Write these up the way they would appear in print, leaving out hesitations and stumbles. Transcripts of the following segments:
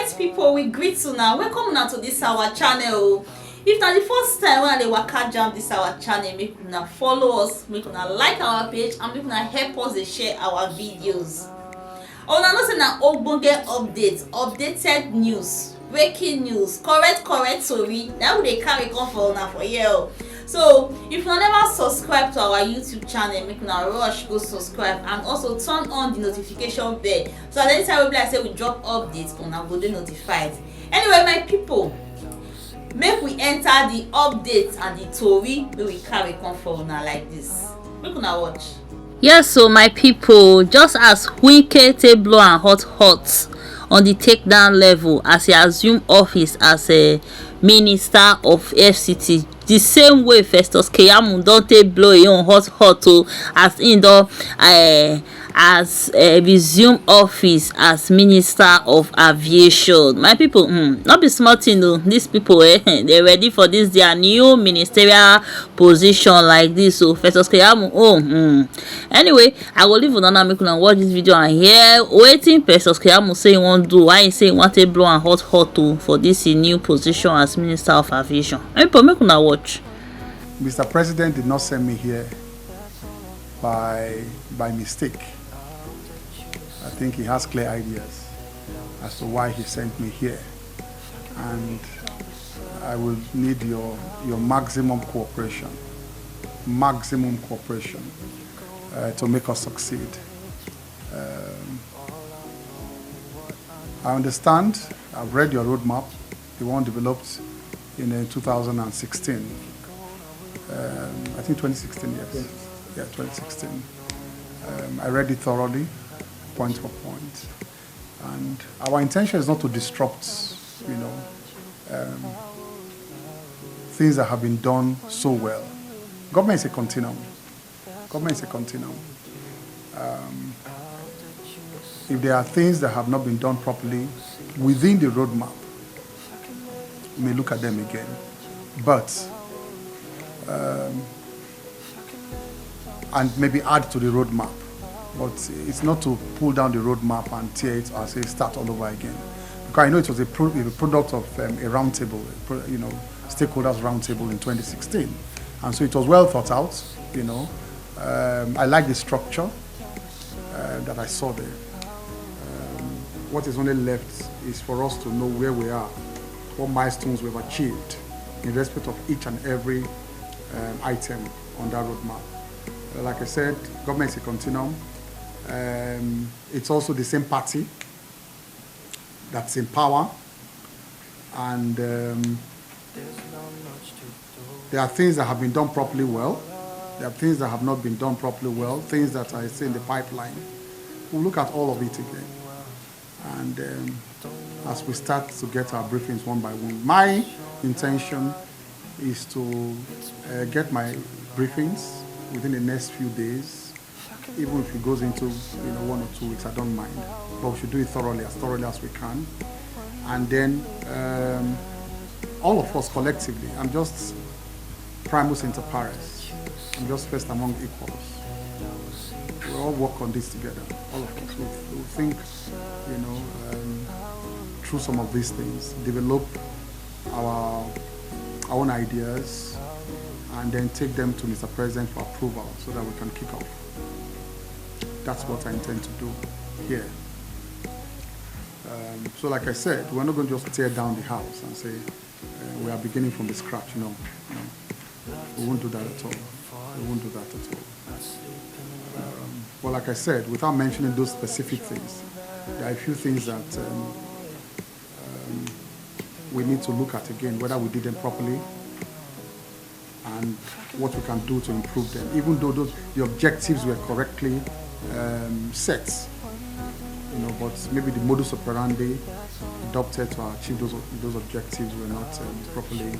Correct people, we greet you now. Welcome now to this our channel. If na the first time when I dey waka jam this our channel, make una follow us, make una like our page, and make una help us dey share our videos. Una know say na ogbonge updated news, breaking news, correct tori na we dey carry come for una for here. So if una never subscribe to our YouTube channel, make una rush go subscribe and also turn on the notification bell so that anytime we be like say we drop updates, una go dey notified. Anyway, my people, make we enter the updates and the tori wey we carry come for una like this. Make una watch. Yes, so my people, just as Wike take blow and hot on the takedown level as he assumed office as a minister of FCT, the same way Festus Keyamo don take blow him own hot as him don resume office as minister of aviation. My people, not be small thing o. These people they ready for this their new ministerial position like this. So Festus Keyamo, anyway, I go leave una now make una watch this video and hear wetin Festus Keyamo say he wan do, why he say he wan take blow and hot for this new position as minister of aviation. My people, make una watch. Mr. President did not send me here by mistake. I think he has clear ideas as to why he sent me here, and I will need your maximum cooperation to make us succeed. I understand, I've read your roadmap, the one developed in 2016. I think 2016, yes. Yeah, 2016. I read it thoroughly, point for point. And our intention is not to disrupt, things that have been done so well. Government is a continuum. If there are things that have not been done properly within the roadmap, we may look at them again. But and maybe add to the roadmap. But it's not to pull down the roadmap and tear it or say start all over again. Because I know it was a product of a roundtable, stakeholders roundtable in 2016. And so it was well thought out, I like the structure that I saw there. What is only left is for us to know where we are, what milestones we've achieved in respect of each and every item on that roadmap. Like I said, government is a continuum. It's also the same party that's in power, and there are things that have been done properly well. There are things that have not been done properly well, things that I see in the pipeline. We'll look at all of it again. And as we start to get our briefings one by one, my intention is to get my briefings within the next few days. Even if it goes into 1 or 2 weeks, I don't mind. But we should do it thoroughly as we can. And then all of us collectively, I'm just primus inter pares. I'm just first among equals. We all work on this together. All of us. We'll think, through some of these things, develop our own ideas, and then take them to Mr. President for approval so that we can kick off. That's what I intend to do here. So like I said, we're not going to just tear down the house and say we are beginning from the scratch. No. We won't do that at all. But like I said, without mentioning those specific things, there are a few things that we need to look at again, whether we did them properly and what we can do to improve them, even though the objectives were correctly set, but maybe the modus operandi adopted to achieve those objectives were not properly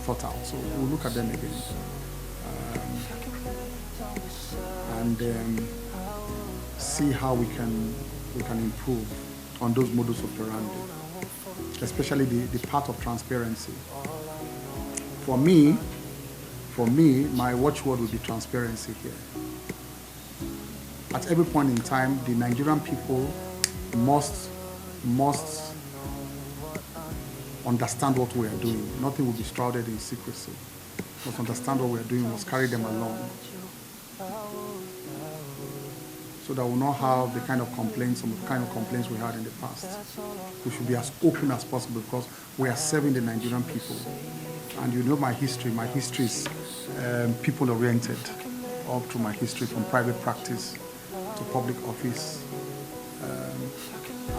thought out. So we'll look at them again and see how we can improve on those modus operandi, especially the part of transparency. For me, my watchword will be transparency here. At every point in time, the Nigerian people must must understand what we are doing. Nothing will be shrouded in secrecy. Must understand what we are doing, must carry them along. So that we'll not have the kind of complaints, some of the kind of complaints we had in the past. We should be as open as possible because we are serving the Nigerian people. And you know my history is people-oriented, up through my history from private practice to public office.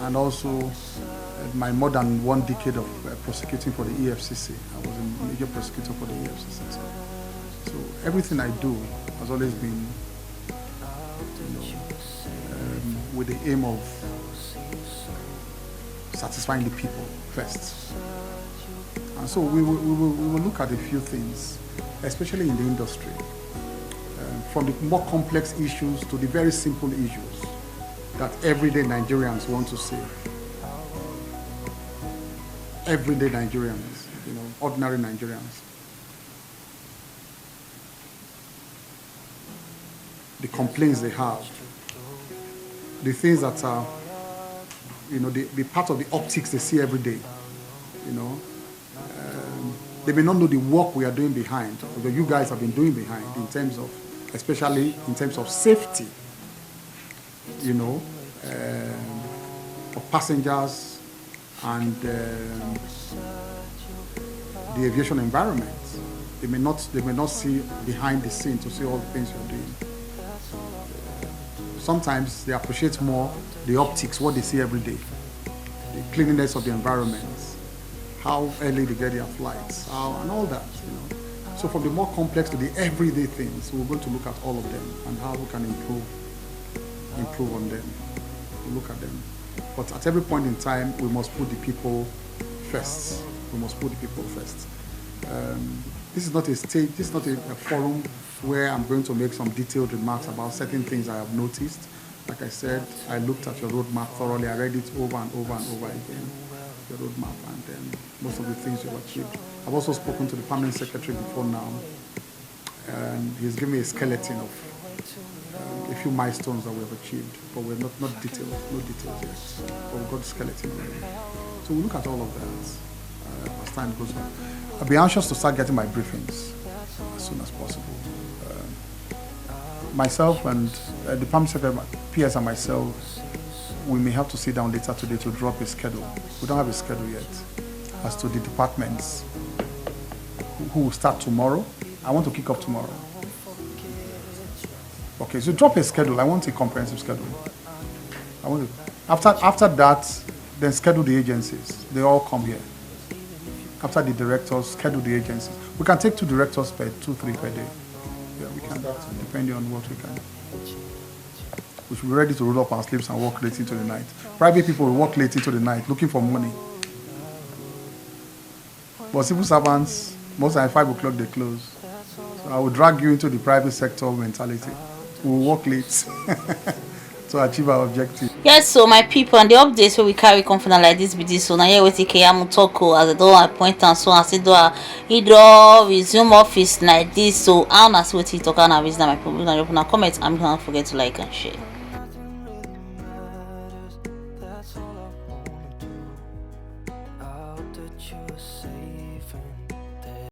And also my more than 1 decade of prosecuting for the EFCC. I was a major prosecutor for the EFCC. So everything I do has always been, with the aim of satisfying the people first. And so we will look at a few things, especially in the industry, from the more complex issues to the very simple issues that everyday Nigerians want to see. Everyday Nigerians, ordinary Nigerians. The complaints they have, the things that are, the part of the optics they see every day, they may not know the work we are doing behind, or that you guys have been doing behind, especially in terms of safety, of passengers and the aviation environment. They may not see behind the scene to see all the things you're doing. Sometimes they appreciate more the optics, what they see every day, the cleanliness of the environment, how early they get their flights, and all that. So from the more complex to the everyday things, we're going to look at all of them and how we can improve on them. We'll look at them. But at every point in time, we must put the people first. We must put the people first. This is not a stage, this is not a forum where I'm going to make some detailed remarks about certain things I have noticed. Like I said, I looked at your roadmap thoroughly. I read it over and over and over again, your roadmap, and then most of the things you've achieved. I've also spoken to the permanent secretary before now, and he's given me a skeleton of a few milestones that we have achieved, but we're not detailed, no details yet. But we've got the skeleton already. So we'll look at all of that as time goes on. I'll be anxious to start getting my briefings as soon as possible. Myself and the permanent secretary, PS and myself, we may have to sit down later today to drop a schedule. We don't have a schedule yet as to the departments who will start tomorrow. I want to kick off tomorrow. Okay, so drop a schedule. I want a comprehensive schedule. After that, then schedule the agencies. They all come here. After the directors, schedule the agencies. We can take 2 directors per 2-3 per day. Yeah, we can, depending on what we can. We should be ready to roll up our sleeves and work late into the night. Private people will work late into the night looking for money. But civil servants, most at 5 o'clock they close. So I will drag you into the private sector mentality. We will work late to achieve our objective. Yes, so my people, and the updates where we carry confidence like this be this. So now here we take Keyamo talk as I don't appoint and so as he do resume office like this. So I'll not see what he talk and reason my people. Now comment and don't forget to like and share.